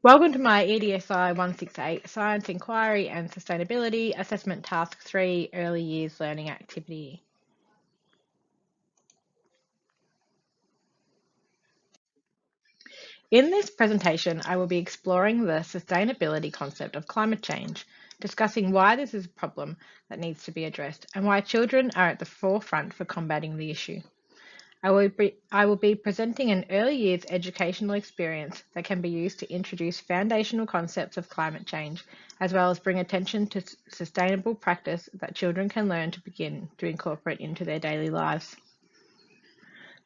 Welcome to my EDSI 168 Science Inquiry and Sustainability Assessment Task 3 Early Years Learning Activity. In this presentation, I will be exploring the sustainability concept of climate change, discussing why this is a problem that needs to be addressed and why children are at the forefront for combating the issue. I will be presenting an early years educational experience that can be used to introduce foundational concepts of climate change, as well as bring attention to sustainable practice that children can learn to begin to incorporate into their daily lives.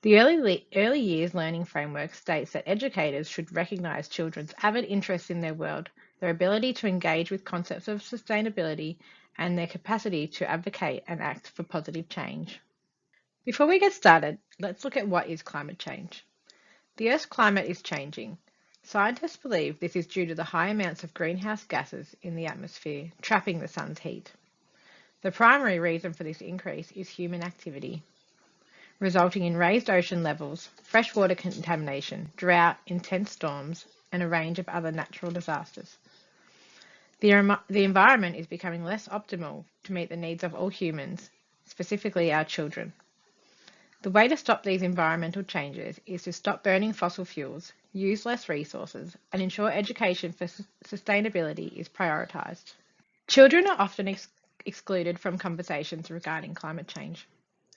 The early years learning framework states that educators should recognise children's avid interest in their world, their ability to engage with concepts of sustainability, and their capacity to advocate and act for positive change. Before we get started, let's look at what is climate change. The Earth's climate is changing. Scientists believe this is due to the high amounts of greenhouse gases in the atmosphere, trapping the sun's heat. The primary reason for this increase is human activity, resulting in raised ocean levels, freshwater contamination, drought, intense storms, and a range of other natural disasters. The environment is becoming less optimal to meet the needs of all humans, specifically our children. The way to stop these environmental changes is to stop burning fossil fuels, use less resources, and ensure education for sustainability is prioritised. Children are often excluded from conversations regarding climate change.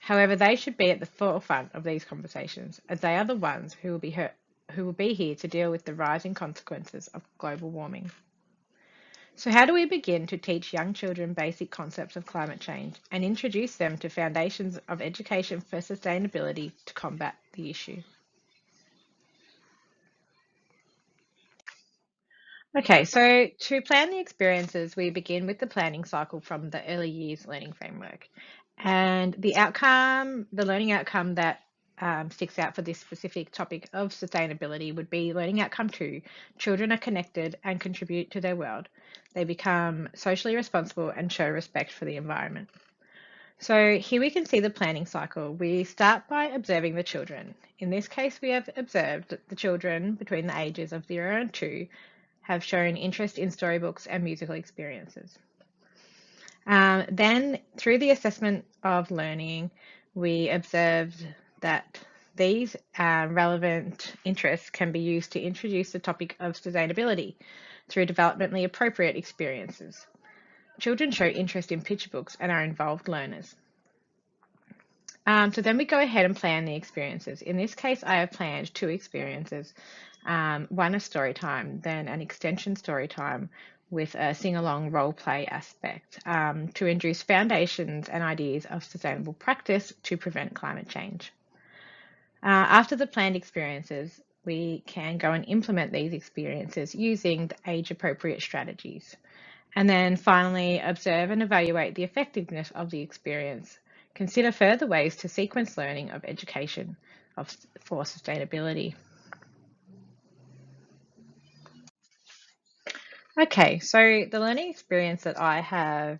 However, they should be at the forefront of these conversations, as they are the ones who will be here to deal with the rising consequences of global warming. So how do we begin to teach young children basic concepts of climate change and introduce them to foundations of education for sustainability to combat the issue? Okay, so to plan the experiences, we begin with the planning cycle from the early years learning framework. And the learning outcome that sticks out for this specific topic of sustainability would be learning outcome 2. Children are connected and contribute to their world. They become socially responsible and show respect for the environment. So here we can see the planning cycle. We start by observing the children. In this case, we have observed that the children between the ages of 0 and 2 have shown interest in storybooks and musical experiences. Then, through the assessment of learning, we observed that these relevant interests can be used to introduce the topic of sustainability through developmentally appropriate experiences. Children show interest in picture books and are involved learners. So then we go ahead and plan the experiences. In this case, I have planned 2 experiences, one a story time, then an extension story time with a sing-along role play aspect to introduce foundations and ideas of sustainable practice to prevent climate change. After the planned experiences, we can go and implement these experiences using the age-appropriate strategies. And then finally, observe and evaluate the effectiveness of the experience. Consider further ways to sequence learning of education for sustainability. Okay, so the learning experience that I have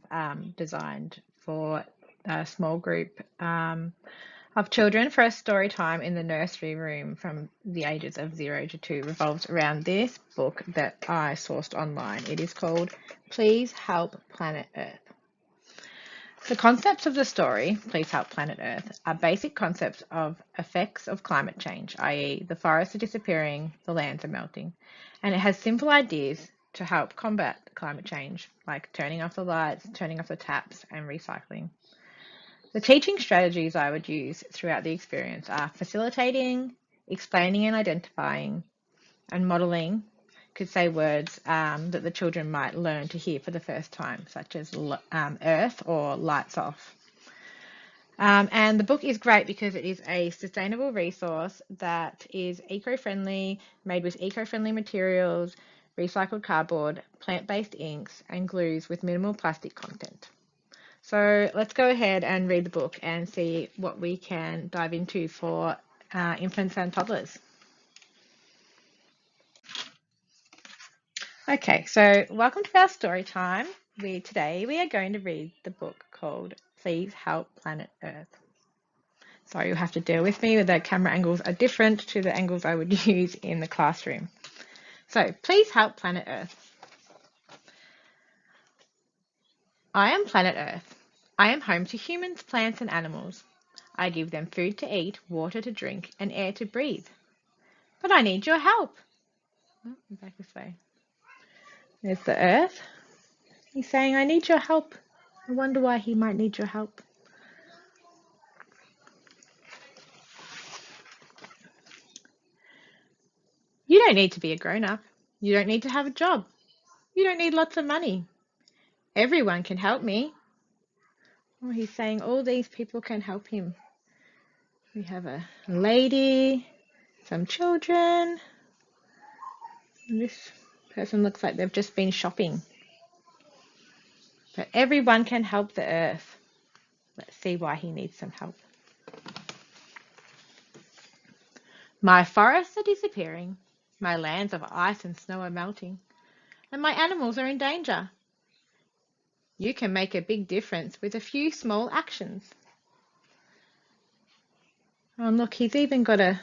designed for a small group of children for a story time in the nursery room from the ages of 0 to 2 revolves around this book that I sourced online. It is called Please Help Planet Earth. The concepts of the story, Please Help Planet Earth, are basic concepts of effects of climate change, i.e. the forests are disappearing, the lands are melting, and it has simple ideas to help combat climate change, like turning off the lights, turning off the taps, and recycling. The teaching strategies I would use throughout the experience are facilitating, explaining and identifying, and modelling. Could say words that the children might learn to hear for the first time, such as earth or lights off. And the book is great because it is a sustainable resource that is eco-friendly, made with eco-friendly materials, recycled cardboard, plant-based inks, and glues with minimal plastic content. So let's go ahead and read the book and see what we can dive into for infants and toddlers. Okay, so welcome to our story time. Today we are going to read the book called Please Help Planet Earth. Sorry, you'll have to deal with me. The camera angles are different to the angles I would use in the classroom. So please help planet Earth. I am planet Earth. I am home to humans, plants, and animals. I give them food to eat, water to drink, and air to breathe. But I need your help. Oh, back this way. There's the Earth. He's saying, I need your help. I wonder why he might need your help. You don't need to be a grown-up. You don't need to have a job. You don't need lots of money. Everyone can help me. Oh, he's saying all these people can help him. We have a lady, some children. And this person looks like they've just been shopping. But everyone can help the Earth. Let's see why he needs some help. My forests are disappearing. My lands of ice and snow are melting. And my animals are in danger. You can make a big difference with a few small actions. Oh, and look, he's even got a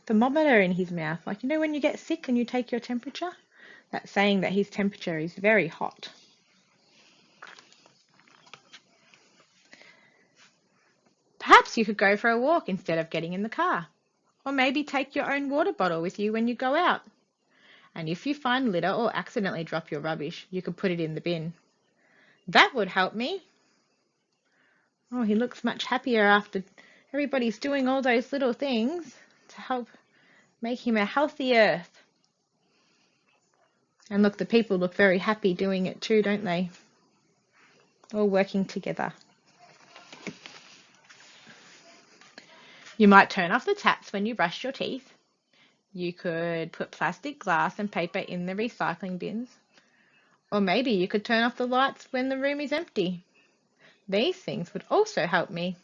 thermometer in his mouth. Like, you know when you get sick and you take your temperature? That's saying that his temperature is very hot. Perhaps you could go for a walk instead of getting in the car. Or maybe take your own water bottle with you when you go out. And if you find litter or accidentally drop your rubbish, you could put it in the bin. That would help me. Oh, he looks much happier after everybody's doing all those little things to help make him a healthy Earth. And look, the people look very happy doing it too, don't they? All working together. You might turn off the taps when you brush your teeth. You could put plastic, glass, and paper in the recycling bins. Or maybe you could turn off the lights when the room is empty. These things would also help me.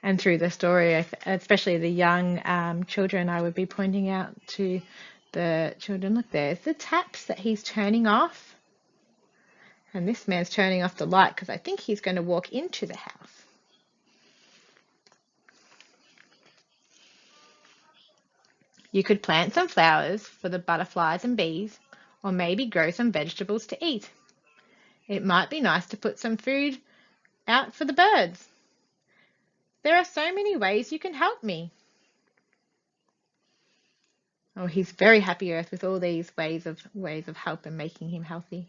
And through the story, especially the young children, I would be pointing out to the children, look, there's the taps that he's turning off. And this man's turning off the light because I think he's going to walk into the house. You could plant some flowers for the butterflies and bees, or maybe grow some vegetables to eat. It might be nice to put some food out for the birds. There are so many ways you can help me. Oh, he's very happy Earth with all these ways of help and making him healthy.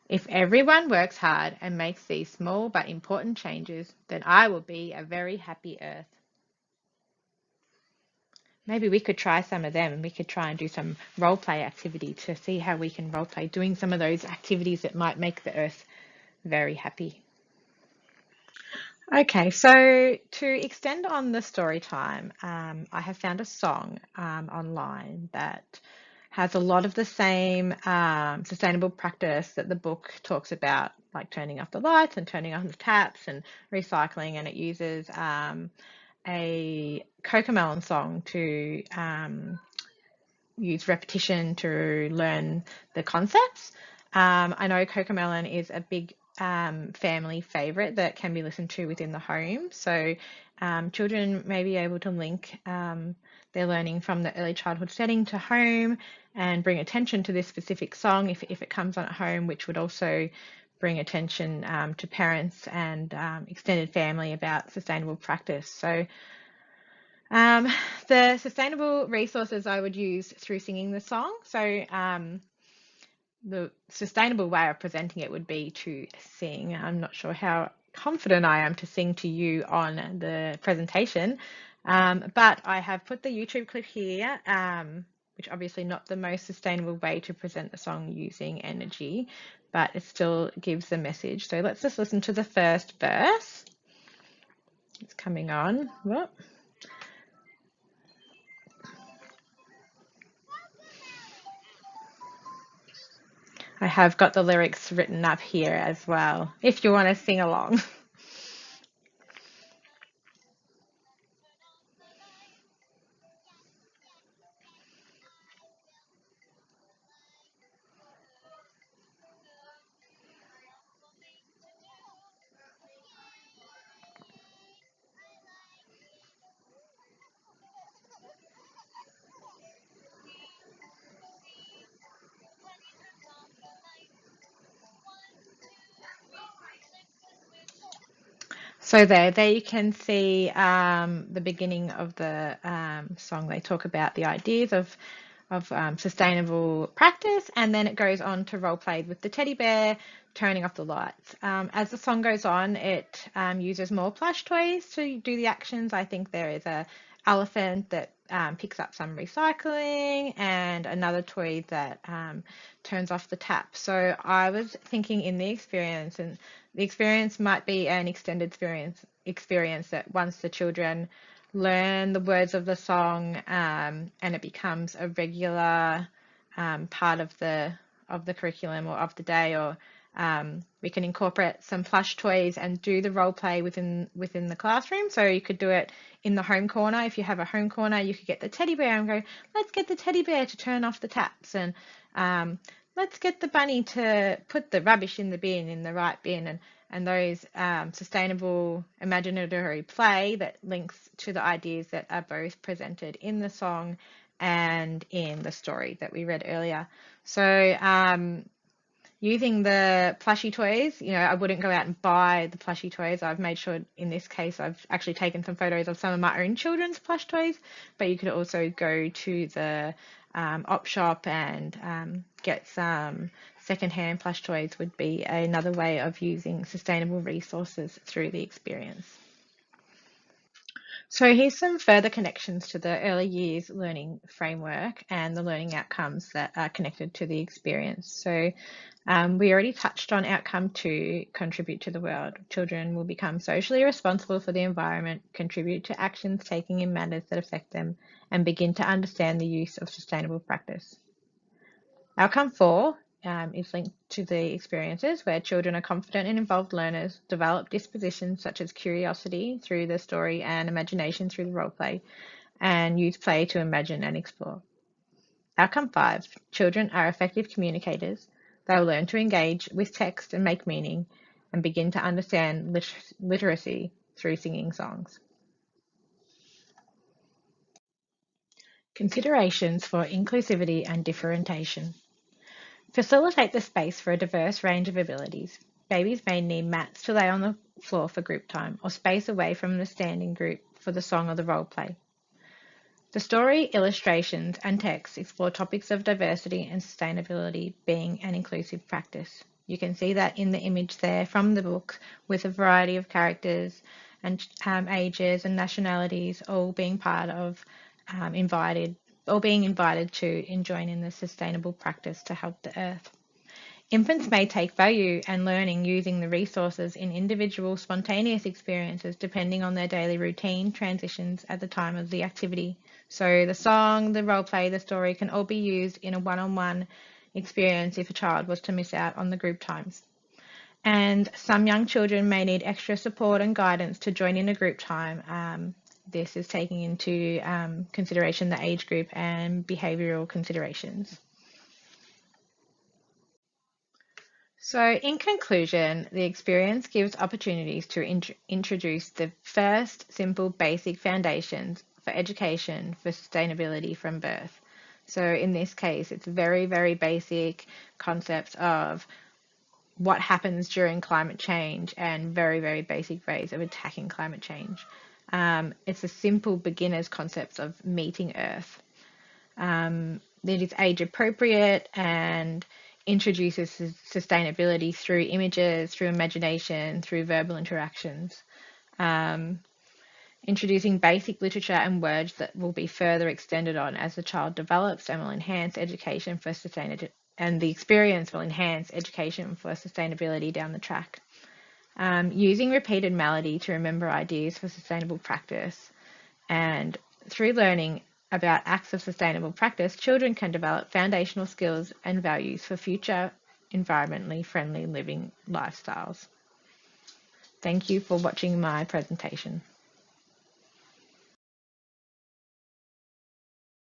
If everyone works hard and makes these small but important changes, then I will be a very happy Earth. Maybe we could try some of them. We could try and do some role play activity to see how we can role play doing some of those activities that might make the Earth very happy. Okay, so to extend on the story time, I have found a song online that has a lot of the same sustainable practice that the book talks about, like turning off the lights and turning off the taps and recycling, and it uses a Cocomelon song to use repetition to learn the concepts. I know Cocomelon is a big family favorite that can be listened to within the home. So children may be able to link their learning from the early childhood setting to home and bring attention to this specific song if it comes on at home, which would also bring attention to parents and extended family about sustainable practice. So the sustainable resources I would use through singing the song. So the sustainable way of presenting it would be to sing. I'm not sure how confident I am to sing to you on the presentation, but I have put the YouTube clip here, which obviously not the most sustainable way to present the song using energy, but it still gives the message. So let's just listen to the first verse. It's coming on. Whoop. I have got the lyrics written up here as well, if you want to sing along. So there you can see the beginning of the song. They talk about the ideas of sustainable practice, and then it goes on to role play with the teddy bear turning off the lights. As the song goes on, it uses more plush toys to do the actions. I think there is a elephant that picks up some recycling and another toy that turns off the tap. So I was thinking in the experience, and the experience might be an extended experience that once the children learn the words of the song and it becomes a regular part of the curriculum or of the day, or we can incorporate some plush toys and do the role play within the classroom. So you could do it in the home corner. If you have a home corner, you could get the teddy bear and go, let's get the teddy bear to turn off the taps, and let's get the bunny to put the rubbish in the bin, in the right bin, and those sustainable imaginatory play that links to the ideas that are both presented in the song and in the story that we read earlier. So using the plushie toys, I wouldn't go out and buy the plushie toys. I've made sure in this case I've actually taken some photos of some of my own children's plush toys, but you could also go to the op shop and get some secondhand plush toys. Would be another way of using sustainable resources through the experience. So here's some further connections to the early years learning framework and the learning outcomes that are connected to the experience. So we already touched on outcome 2, contribute to the world. Children will become socially responsible for the environment, contribute to actions taken in matters that affect them, and begin to understand the use of sustainable practice. Outcome 4 is linked to the experiences where children are confident and involved learners, develop dispositions such as curiosity through the story and imagination through the role play, and use play to imagine and explore. Outcome 5, children are effective communicators. They will learn to engage with text and make meaning, and begin to understand literacy through singing songs. Considerations for inclusivity and differentiation. Facilitate the space for a diverse range of abilities. Babies may need mats to lay on the floor for group time, or space away from the standing group for the song or the role play. The story, illustrations, and text explore topics of diversity and sustainability being an inclusive practice. You can see that in the image there from the book, with a variety of characters and ages and nationalities all being part of being invited to join in the sustainable practice to help the earth. Infants may take value and learning using the resources in individual spontaneous experiences depending on their daily routine transitions at the time of the activity. So the song, the role play, the story can all be used in a one-on-one experience if a child was to miss out on the group times. And some young children may need extra support and guidance to join in a group time. This is taking into consideration the age group and behavioural considerations. So in conclusion, the experience gives opportunities to introduce the first simple basic foundations for education for sustainability from birth. So in this case, it's very, very basic concepts of what happens during climate change and very, very basic ways of attacking climate change. It's a simple beginner's concepts of meeting Earth. It is age appropriate and introduces sustainability through images, through imagination, through verbal interactions. Introducing basic literature and words that will be further extended on as the child develops and will enhance education for sustainability, and the experience will enhance education for sustainability down the track. Using repeated melody to remember ideas for sustainable practice, and through learning about acts of sustainable practice, children can develop foundational skills and values for future environmentally friendly living lifestyles. Thank you for watching my presentation.